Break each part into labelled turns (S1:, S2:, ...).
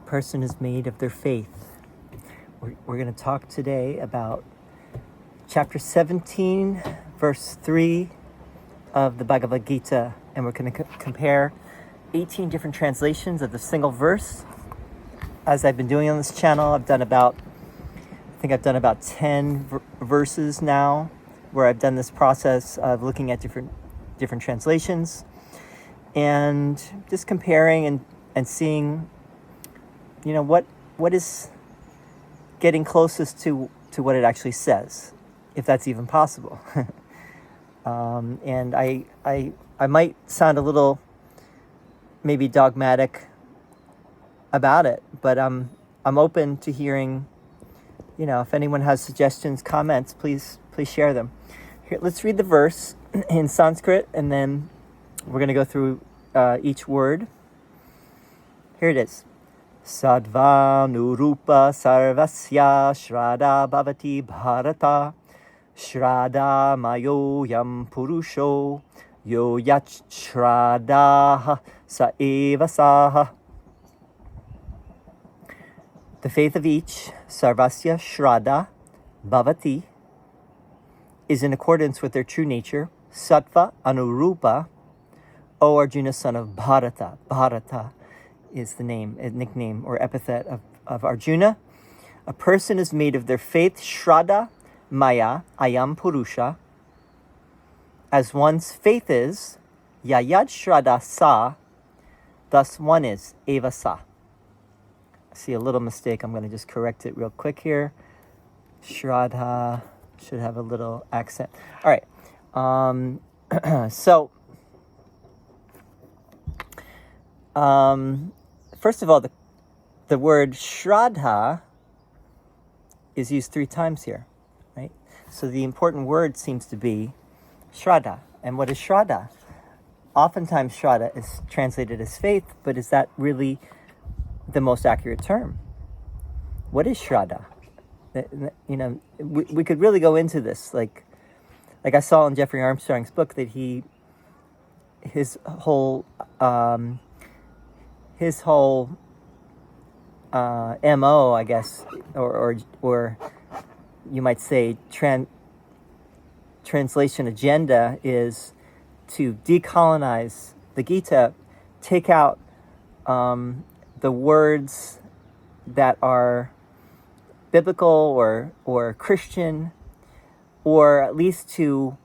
S1: person is made of their faith. We're going to talk today about chapter 17, verse 3 of the Bhagavad Gita, and we're going to compare 18 different translations of the single verse. As I've been doing on this channel, I've done about 10 verses now, where I've done this process of looking at different translations and just comparing and seeing, what is getting closest to what it actually says, if that's even possible. And I might sound a little maybe dogmatic about it, but I'm open to hearing, if anyone has suggestions, comments, please share them. Here, let's read the verse in Sanskrit, and then we're going to go through each word. Here it is. Sattva-anurūpā sarvasya śhraddhā bhavati Bhārata śhraddhā-mayo ayam puruṣho yo yach-chhraddhaḥ sa. The faith of each, sarvasya śhraddhā bhavati, is in accordance with their true nature, sattva-anurūpā, O Arjuna, son of Bharata. Bharata is the name, a nickname or epithet of Arjuna. A person is made of their faith, śhraddhā-maya, ayam puruṣha, as one's faith is, yach-chhraddhaḥ sa, thus one is, eva sa. I see a little mistake. I'm going to just correct it real quick here. Śraddhā should have a little accent. All right. First of all, the word śraddhā is used 3 times here, right? So the important word seems to be śraddhā. And what is śraddhā? Oftentimes śraddhā is translated as faith, but is that really the most accurate term? What is śraddhā? We could really go into this. Like I saw in Jeffrey Armstrong's book that his whole MO, I guess, or you might say translation agenda is to decolonize the Gita, take out the words that are biblical or Christian, or at least to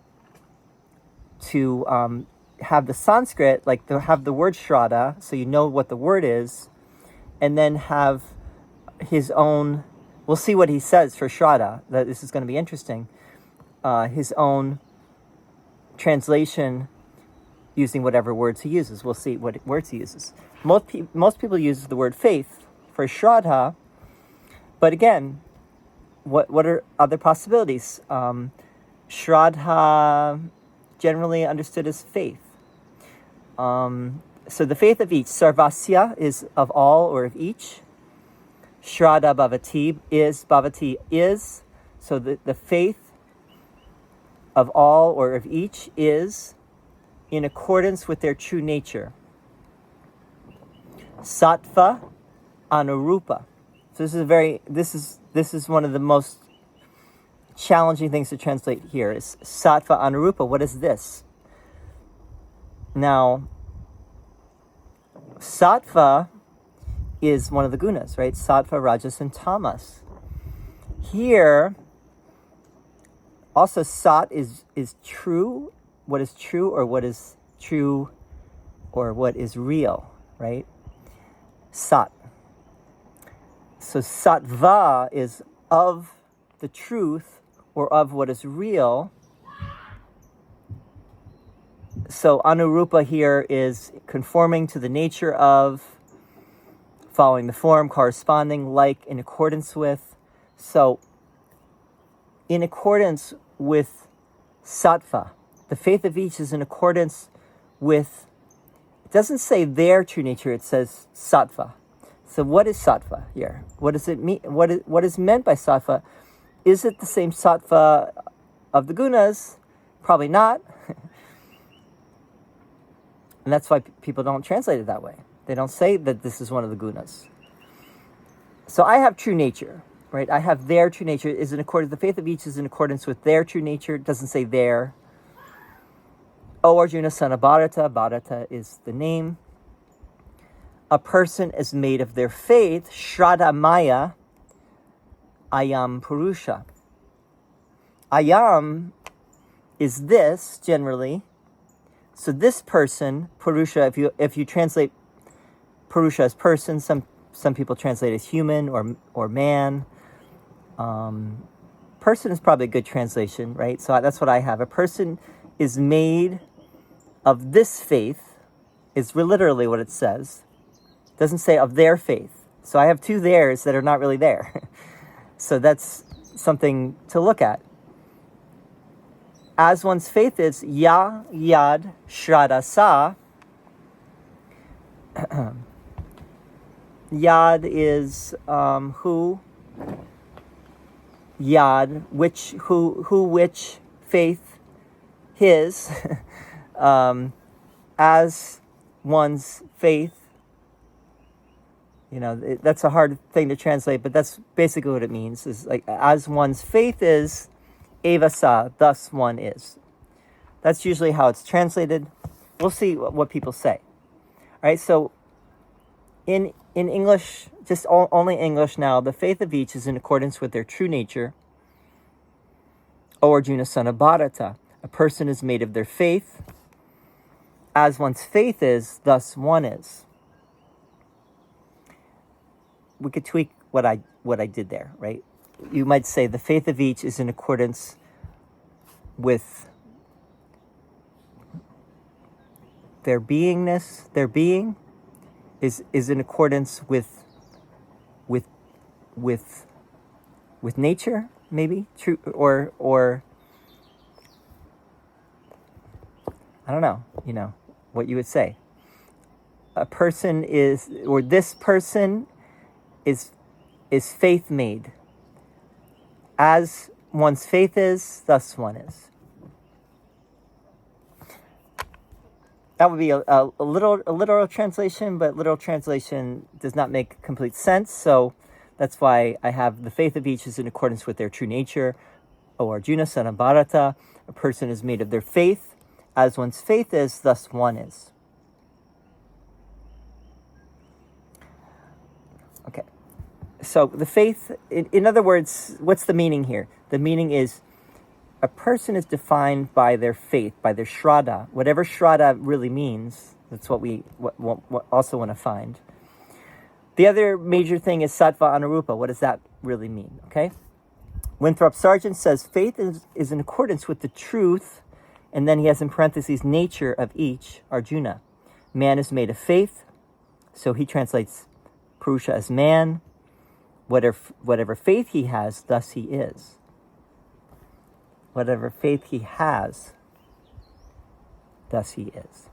S1: have the Sanskrit, have the word śraddhā, so you know what the word is, and then have his own, we'll see what he says for śraddhā, that this is going to be interesting, his own translation using whatever words he uses. We'll see what words he uses. Most people use the word faith for śraddhā, but again, what are other possibilities? Śraddhā, generally understood as faith. So the faith of each, sarvasya is of all or of each. Śhraddhā bhavati is, so the faith of all or of each is in accordance with their true nature. Sattva-anurūpā. So this is one of the most challenging things to translate here is sattva-anurūpā. What is this? Now, sattva is one of the gunas, right? Sattva, rajas, and tamas. Here, also sat is true, what is true or what is true or what is real, right? Sat. So sattva is of the truth or of what is real. So anurūpā here is conforming to the nature of, following the form, corresponding, like, in accordance with. So in accordance with sattva, the faith of each is in accordance with, it doesn't say their true nature, it says sattva. So what is sattva here? What does it mean? What is meant by sattva? Is it the same sattva of the gunas? Probably not. And that's why people don't translate it that way. They don't say that this is one of the gunas. So I have true nature, right? I have their true nature is in accordance. The faith of each is in accordance with their true nature. It doesn't say their. O Arjuna, son of Bharata. Bharata is the name. A person is made of their faith. Śhraddhā-maya, ayam, puruṣha. Ayam is this generally. So this person, puruṣha. If you translate puruṣha as person, some people translate as human or man. Person is probably a good translation, right? So that's what I have. A person is made of this faith, is literally what it says. It doesn't say of their faith. So I have two theirs that are not really there. So that's something to look at. As one's faith is yach-chhraddhaḥ. Yad is who. Yad, which, who, which, faith, his. As one's faith. That's a hard thing to translate, but that's basically what it means. Is like, as one's faith is, evasa, thus one is. That's usually how it's translated. We'll see what people say. All right, so in English, just only English now, the faith of each is in accordance with their true nature. O Arjuna, son of Bharata, a person is made of their faith. As one's faith is, thus one is. We could tweak what I did there, right? You might say the faith of each is in accordance with their beingness. Their being is in accordance with nature, maybe, true, or I don't know, what you would say. A person is, or this person is faith made. As one's faith is, thus one is. That would be a literal translation, but literal translation does not make complete sense. So that's why I have the faith of each is in accordance with their true nature. O Arjuna, son of Bharata, a person is made of their faith. As one's faith is, thus one is. Okay. So the faith, in other words, what's the meaning here? The meaning is a person is defined by their faith, by their śhraddhā. Whatever śhraddhā really means, that's what we also want to find. The other major thing is sattva-anurūpā. What does that really mean? Okay. Winthrop Sargent says faith is in accordance with the truth, and then he has in parentheses nature of each, Arjuna. Man is made of faith, so he translates puruṣha as man. Whatever faith he has, thus he is. Whatever faith he has, thus he is.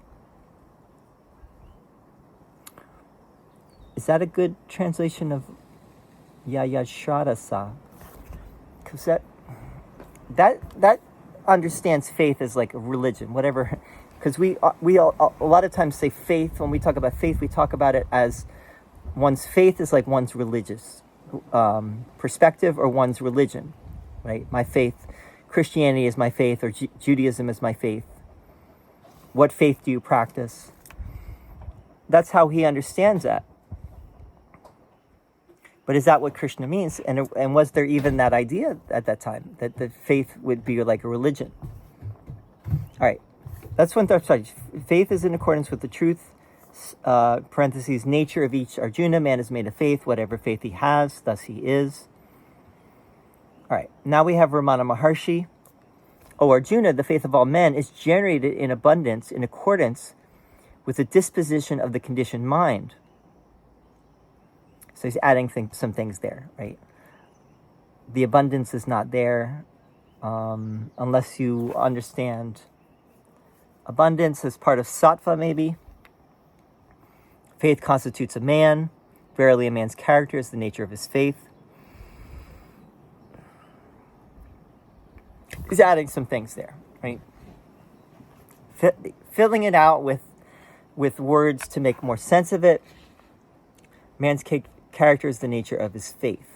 S1: Is that a good translation of yach-chhraddhaḥ? Because that understands faith as like a religion, whatever. Because we all, a lot of times say faith. When we talk about faith, we talk about it as one's faith is like one's religious perspective or one's religion, right? My faith, Christianity is my faith, or Judaism is my faith. What faith do you practice? That's how he understands that. But is that what Krishna means? And was there even that idea at that time, that the faith would be like a religion? All right, that's one thought. Faith is in accordance with the truth, parentheses, nature of each Arjuna. Man is made of faith. Whatever faith he has, thus he is. All right, now we have Ramana Maharshi. O Arjuna, the faith of all men is generated in abundance in accordance with the disposition of the conditioned mind. So he's adding some things there, right? The abundance is not there unless you understand abundance as part of sattva, maybe. Faith constitutes a man. Verily, a man's character is the nature of his faith. He's adding some things there, right? Filling it out with words to make more sense of it. Man's character is the nature of his faith.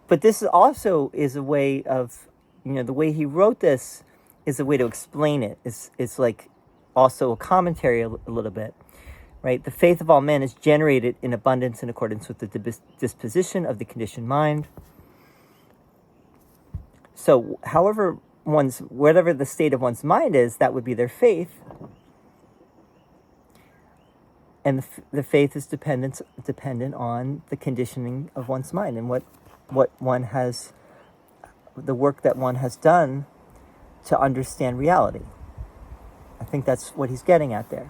S1: But this also is a way of, the way he wrote this is a way to explain it. It's like also a commentary a little bit, right? The faith of all men is generated in abundance in accordance with the disposition of the conditioned mind. So, whatever the state of one's mind is, that would be their faith. And the faith is dependent on the conditioning of one's mind and what one has, the work that one has done to understand reality. I think that's what he's getting at there.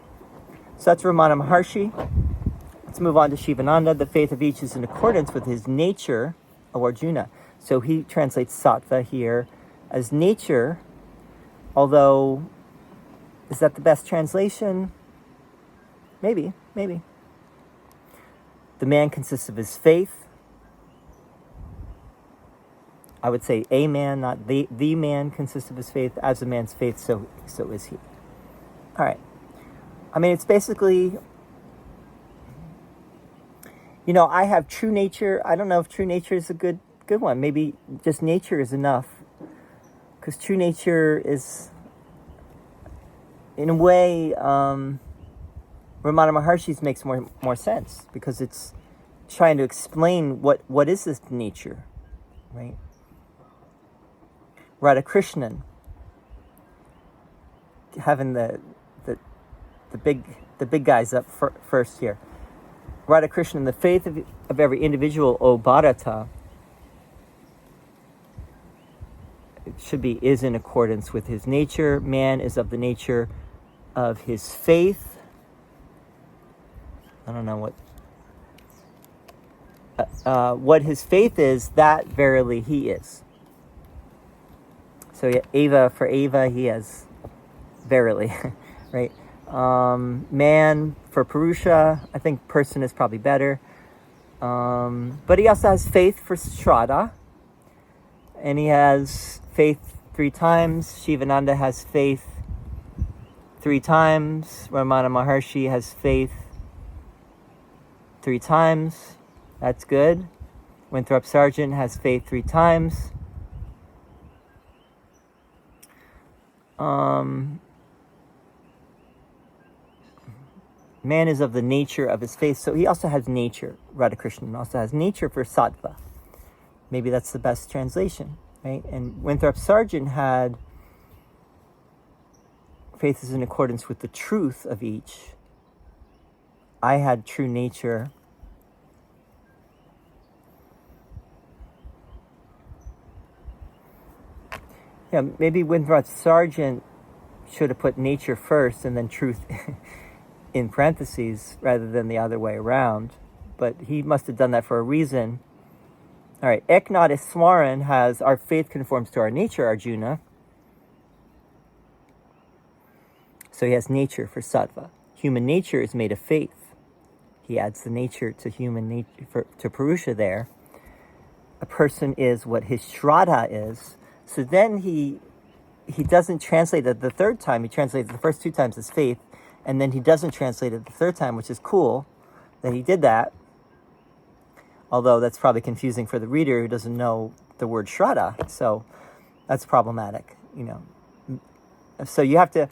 S1: So that's Ramana Maharshi. Let's move on to Shivananda. The faith of each is in accordance with his nature, Arjuna. So he translates sattva here as nature, although, is that the best translation? Maybe. The man consists of his faith. I would say a man, not the man consists of his faith. As a man's faith, so is he. All right. I mean, it's basically, I have true nature. I don't know if true nature is a good one. Maybe just nature is enough. Because true nature is, in a way, Ramana Maharshi's makes more sense. Because it's trying to explain what is this nature, right? Radhakrishnan, having the big guys up first here. Radhakrishnan, the faith of every individual, O Bharata, it should be is in accordance with his nature. Man is of the nature of his faith. I don't know what his faith is, that verily he is. So Ava, for Ava, he has verily, right? Man, for puruṣha, I think person is probably better. But he also has faith for śraddhā. And he has faith 3 times. Shivananda has faith 3 times. Ramana Maharshi has faith 3 times. That's good. Winthrop Sargent has faith 3 times. Man is of the nature of his faith. So he also has nature. Radhakrishnan also has nature for sattva. Maybe that's the best translation, right? And Winthrop Sargent had faith is in accordance with the truth of each. I had true nature. Yeah, maybe Winthrop Sargent should have put nature first and then truth in parentheses rather than the other way around. But he must have done that for a reason. All right, Eknath Iswaran has our faith conforms to our nature, Arjuna. So he has nature for sattva. Human nature is made of faith. He adds the nature to human nature, to puruṣha there. A person is what his śhraddhā is. So then he doesn't translate it the third time. He translates the first 2 times as faith, and then he doesn't translate it the third time, which is cool that he did that. Although that's probably confusing for the reader who doesn't know the word śhraddhā. So that's problematic, So you have to,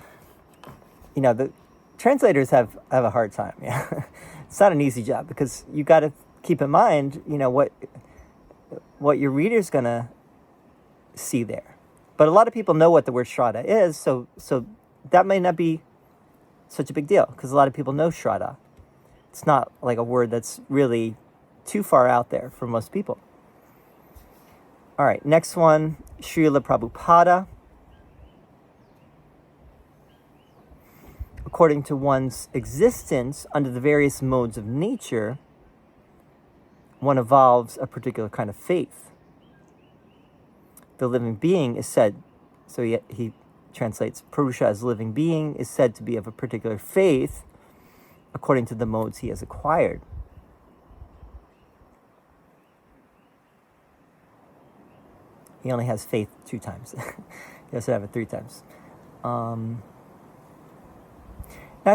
S1: the translators have a hard time. Yeah, it's not an easy job because you got to keep in mind, what your reader's gonna see there. But a lot of people know what the word śraddhā is, so that may not be such a big deal because a lot of people know śraddhā. It's not like a word that's really too far out there for most people. All right, next one, Srila Prabhupada. According to one's existence under the various modes of nature, one evolves a particular kind of faith. The living being is said, so he translates puruṣha as living being, is said to be of a particular faith according to the modes he has acquired. He only has faith 2 times. He doesn't have it 3 times. Now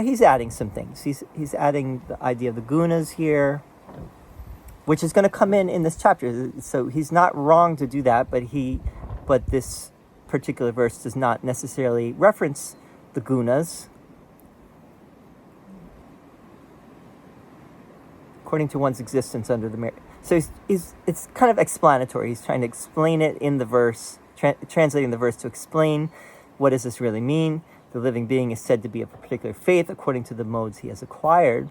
S1: he's adding some things. He's adding the idea of the gunas here, which is going to come in this chapter. So he's not wrong to do that, but this particular verse does not necessarily reference the gunas. According to one's existence under the merit. So it's kind of explanatory. He's trying to explain it in the verse, translating the verse to explain what does this really mean. The living being is said to be of a particular faith according to the modes he has acquired.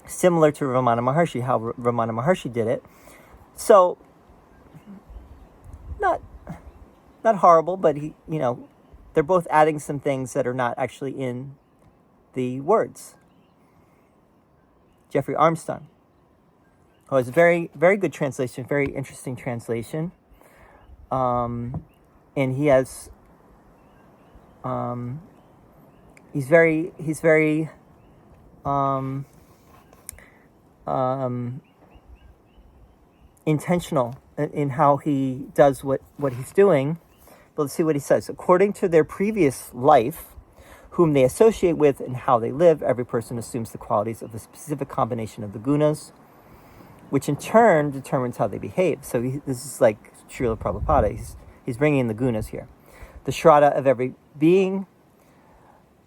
S1: Similar to Ramana Maharshi, how Ramana Maharshi did it. So, not horrible, but they're both adding some things that are not actually in the words. Jeffrey Armstrong. Oh, it's a very, very good translation, very interesting translation. And he has, he's very intentional in how he does what he's doing. But let's see what he says. According to their previous life, whom they associate with and how they live, every person assumes the qualities of a specific combination of the gunas, which in turn determines how they behave. So this is like Srila Prabhupada. He's bringing in the gunas here. The śhraddhā of every being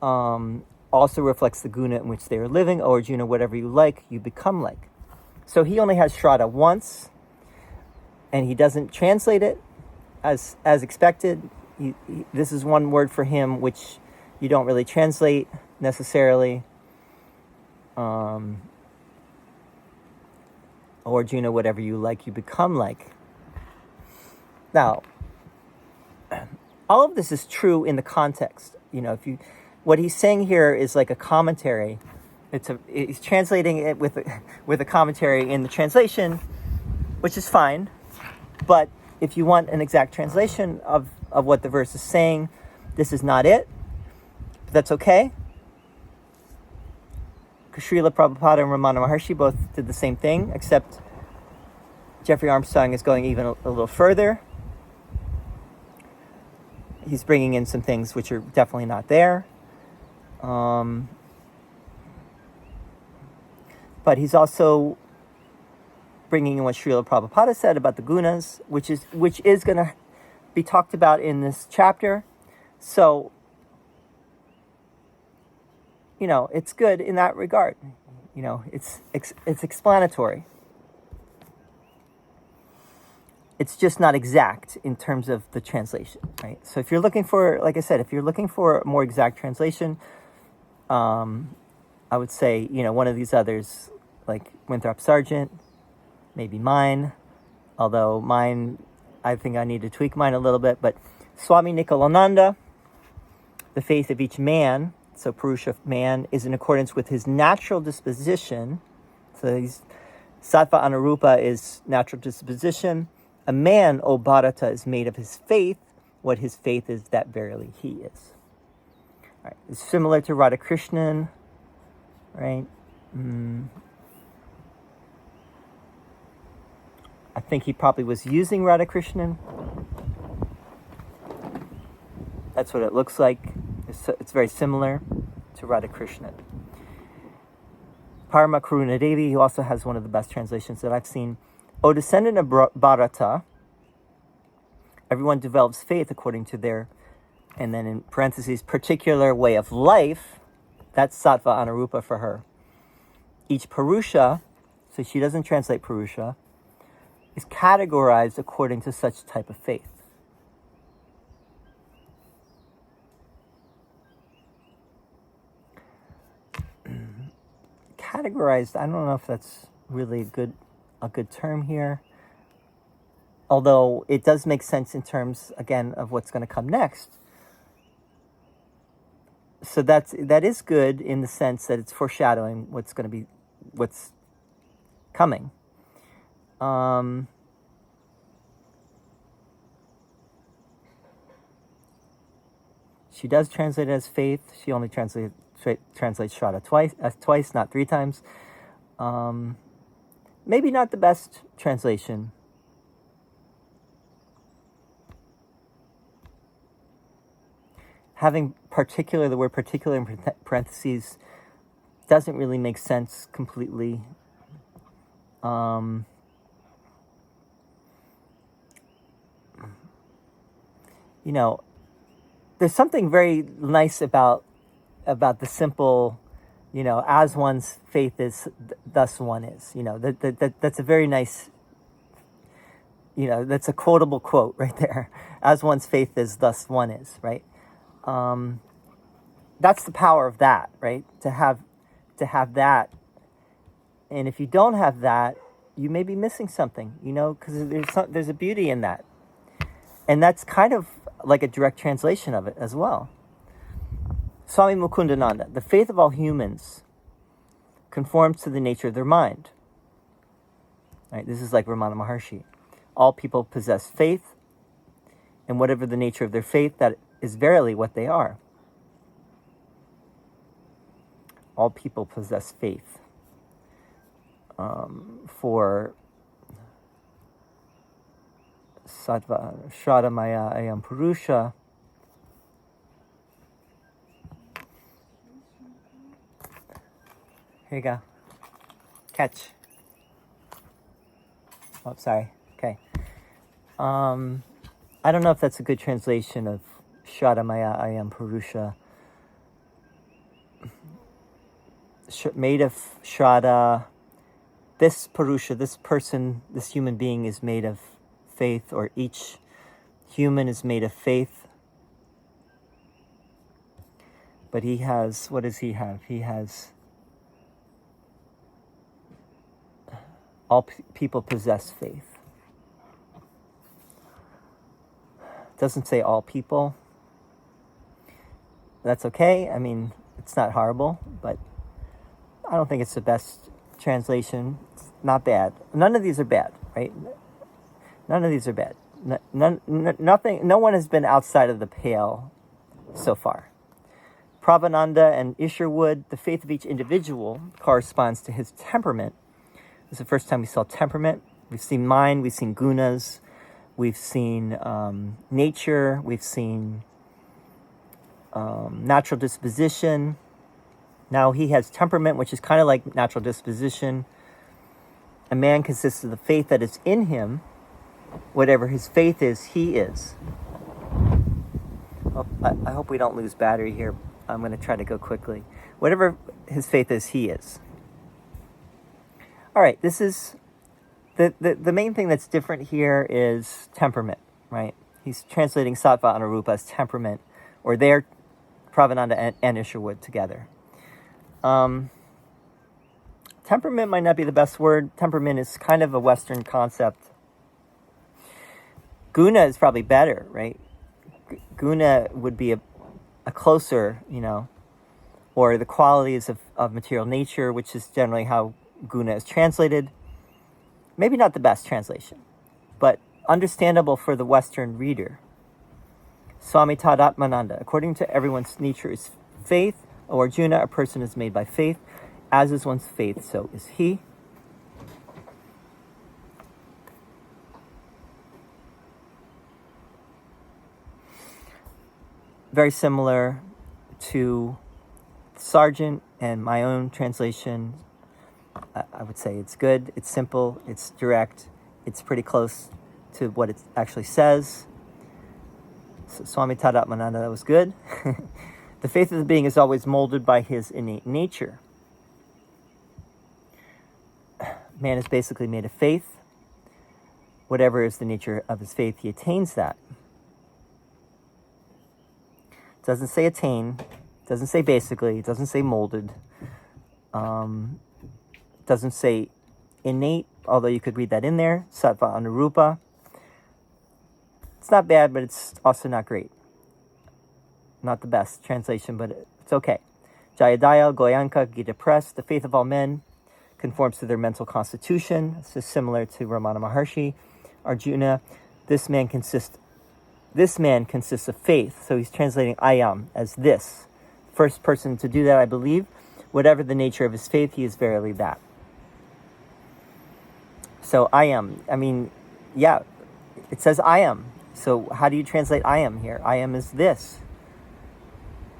S1: also reflects the guna in which they are living. O Arjuna, whatever you like, you become like. So he only has śhraddhā once, and he doesn't translate it as expected. This is one word for him which you don't really translate necessarily. O Arjuna, whatever you like, you become like. Now, all of this is true in the context. What he's saying here is like a commentary. He's translating it with a commentary in the translation, which is fine. But if you want an exact translation of what the verse is saying, this is not it. That's okay. Srila Prabhupada and Ramana Maharshi both did the same thing, except Jeffrey Armstrong is going even a little further. He's bringing in some things which are definitely not there. But he's also bringing in what Srila Prabhupada said about the gunas, which is going to be talked about in this chapter. So, it's good in that regard. It's explanatory. It's just not exact in terms of the translation, right? So if you're looking for, like I said, if you're looking for a more exact translation, I would say, one of these others, like Winthrop Sargent, maybe mine, although mine, I think I need to tweak mine a little bit, but Swami Nikalananda, the faith of each man, so puruṣha man, is in accordance with his natural disposition. So sattva-anurūpā is natural disposition. A man, O Bhārata, is made of his faith. What his faith is, that verily he is. All right. It's similar to Radhakrishnan, right? I think he probably was using Radhakrishnan. That's what it looks like. It's very similar to Radhakrishnan. Parama Karuna Devi, who also has one of the best translations that I've seen. O descendant of Bharata, everyone develops faith according to their, and then in parentheses, particular way of life. That's sattva-anurūpā for her. Each puruṣha, so she doesn't translate puruṣha, is categorized according to such type of faith. Categorized, I don't know if that's really a good term here. Although it does make sense in terms, again, of what's going to come next. So that is good in the sense that it's foreshadowing what's coming. She does translate it as faith. She only translates śraddhā twice, not 3 times. Maybe not the best translation. having the word particular in parentheses doesn't really make sense completely. There's something very nice about the simple, as one's faith is, thus one is. That's a very nice, that's a quotable quote right there. As one's faith is, thus one is, right? That's the power of that, right? To have that. And if you don't have that, you may be missing something, because there's a beauty in that. And that's kind of like a direct translation of it as well. Swami Mukundananda, the faith of all humans conforms to the nature of their mind. Right? This is like Ramana Maharshi. All people possess faith, and whatever the nature of their faith, that is verily what they are. All people possess faith. For śhraddhā-maya, ayam, puruṣha. Here you go. Catch. Oh, sorry. Okay. I don't know if that's a good translation of śhraddhā-maya, ayam, puruṣha. Made of śraddhā. This puruṣha, this person, this human being is made of faith, or each human is made of faith. But he has, what does he have? He has, all people possess faith. Doesn't say all people. That's okay. I mean, it's not horrible, but I don't think it's the best translation. It's not bad. None of these are bad, right? None of these are bad. Nothing. No one has been outside of the pale so far. Prabhupada and Isherwood, the faith of each individual corresponds to his temperament. This is the first time we saw temperament. We've seen mind, we've seen gunas, we've seen nature, we've seen natural disposition. Now he has temperament, which is kind of like natural disposition. A man consists of the faith that is in him. Whatever his faith is, he is. Oh, I hope we don't lose battery here. I'm going to try to go quickly. Whatever his faith is, he is. All right, this is... The main thing that's different here is temperament, right? He's translating sattva-anurūpā as temperament, or they're Prabhupada and Isherwood together. Temperament might not be the best word. Temperament is kind of a Western concept. Guna is probably better, right? Guna would be a closer, or the qualities of material nature, which is generally how guna is translated. Maybe not the best translation, but understandable for the Western reader. Swami Tadatmananda, according to everyone's nature is faith. O Arjuna, a person is made by faith. As is one's faith, so is he. Very similar to Sargent and my own translation. I would say it's good, it's simple, it's direct, it's pretty close to what it actually says. So Swami Tadatmananda, that was good. The faith of the being is always molded by his innate nature. Man is basically made of faith. Whatever is the nature of his faith, he attains that. It doesn't say attain, it doesn't say basically, it doesn't say molded. It doesn't say innate, although you could read that in there. Sattva-anurūpā. It's not bad, but it's also not great. Not the best translation, but it's okay. Jayadaya, Goyanka, Gita Press, the faith of all men conforms to their mental constitution. This is similar to Ramana Maharshi. Arjuna, this man consists of faith. So he's translating ayam as this. First person to do that, I believe. Whatever the nature of his faith, he is verily that. So ayam, it says ayam. So how do you translate ayam here? Ayam is this.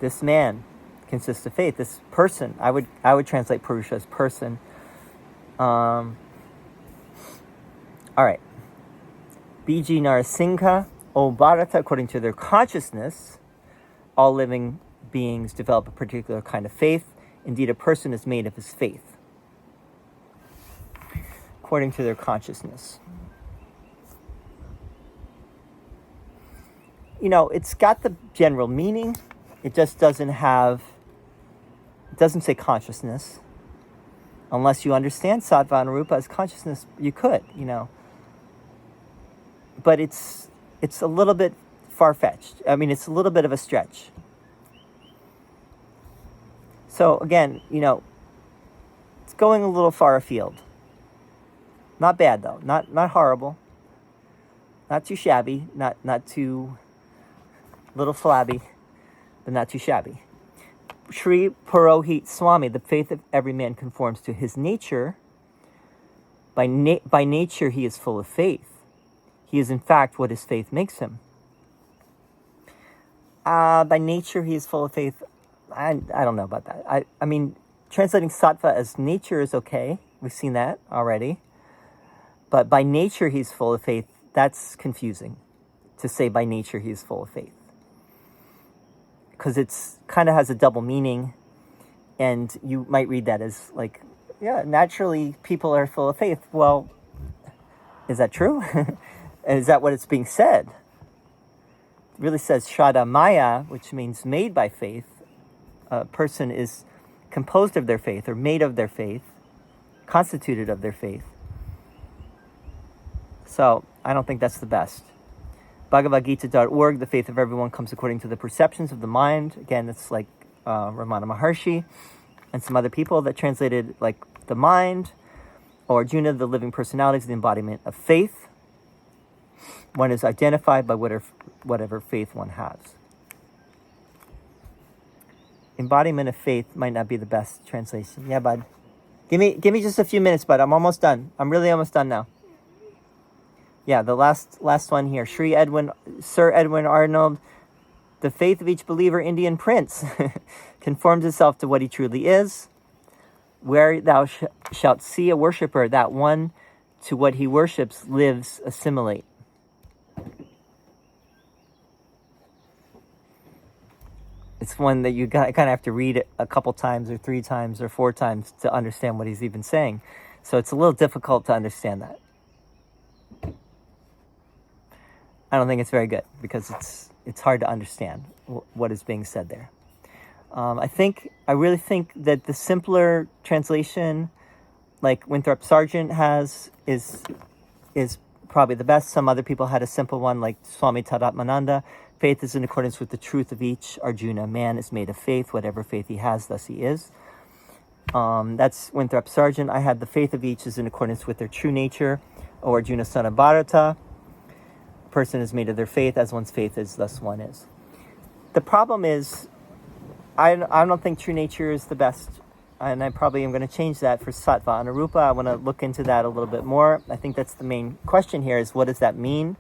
S1: This man consists of faith. This person, I would translate puruṣha as person. All right. Biji Narasingha, O Bharata, according to their consciousness, all living beings develop a particular kind of faith. Indeed, a person is made of his faith, according to their consciousness. It's got the general meaning. It just doesn't say consciousness. Unless you understand sattva-anurūpā as consciousness, you could, But it's a little bit far-fetched. I mean, it's a little bit of a stretch. So again, it's going a little far afield. Not bad though. Not horrible. Not too shabby. Not too little flabby, but not too shabby. Sri Purohit Swami, the faith of every man conforms to his nature. By nature, he is full of faith. He is, in fact, what his faith makes him. By nature, he is full of faith. I don't know about that. I mean, translating sattva as nature is okay. We've seen that already. But by nature, he's full of faith. That's confusing to say by nature he is full of faith. Because it's kind of has a double meaning. And you might read that as like, yeah, naturally people are full of faith. Well, is that true? Is that what it's being said? It really says śhraddhā-maya, which means made by faith. A person is composed of their faith or made of their faith, constituted of their faith. So I don't think that's the best. Bhagavad Gita.org, the faith of everyone comes according to the perceptions of the mind. Again, it's like Ramana Maharshi and some other people that translated like the mind, or Arjuna, the living personality is the embodiment of faith. One is identified by whatever faith one has. Embodiment of faith might not be the best translation. Yeah, bud. Give me just a few minutes, bud. I'm almost done. I'm really almost done now. Yeah, the last one here. Sir Edwin Arnold, the faith of each believer, Indian prince, conforms itself to what he truly is. Where thou shalt see a worshipper, that one to what he worships lives, assimilate. It's one that you kind of have to read it a couple times or 3 times or 4 times to understand what he's even saying. So it's a little difficult to understand that. I don't think it's very good because it's hard to understand what is being said there. I really think that the simpler translation, like Winthrop Sargent has, is probably the best. Some other people had a simple one, like Swami Tadatmananda. Faith is in accordance with the truth of each. Arjuna, man is made of faith. Whatever faith he has, thus he is. That's Winthrop Sargent. I had the faith of each is in accordance with their true nature. O Arjuna, son of Bharata. Person is made of their faith, as one's faith is, thus one is. The problem is, I don't think true nature is the best, and I probably am going to change that for sattva-anurūpā. I want to look into that a little bit more. I think that's the main question here, is what does that mean?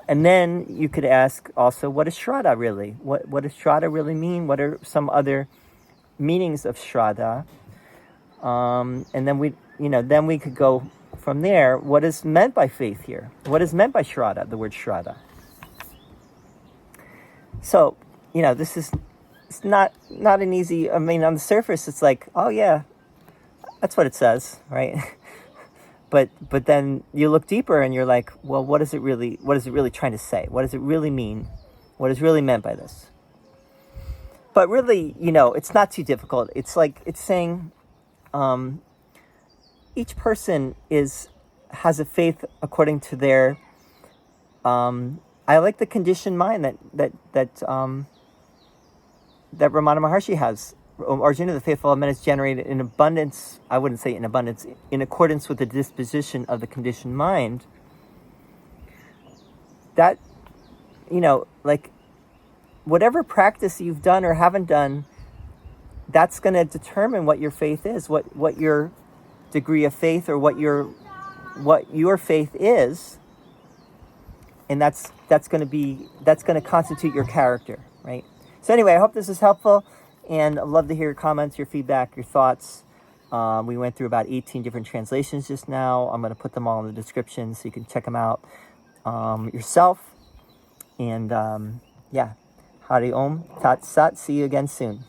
S1: And then you could ask also, what is śraddhā really? What does śraddhā really mean? What are some other meanings of śraddhā? And then we could go from there. What is meant by faith here? What is meant by śraddhā, the word śraddhā? So, this is it's not an easy, I mean, on the surface, it's like, oh yeah, that's what it says, right? But then you look deeper and you're like, well, what is it really trying to say? What does it really mean? What is really meant by this? But really, it's not too difficult. It's like, it's saying, each person has a faith according to their, I like the conditioned mind that Ramana Maharshi has. Arjuna, the faithful man, is generated in abundance. I wouldn't say in abundance, in accordance with the disposition of the conditioned mind. That, like whatever practice you've done or haven't done, that's going to determine what your faith is, what your degree of faith, or what your faith is, and that's going to constitute your character, right? So anyway, I hope this is helpful, and I'd love to hear your comments, your feedback, your thoughts. We went through about 18 different translations just now. I'm going to put them all in the description so you can check them out yourself. And yeah, Hari Om Tat Sat. See you again soon.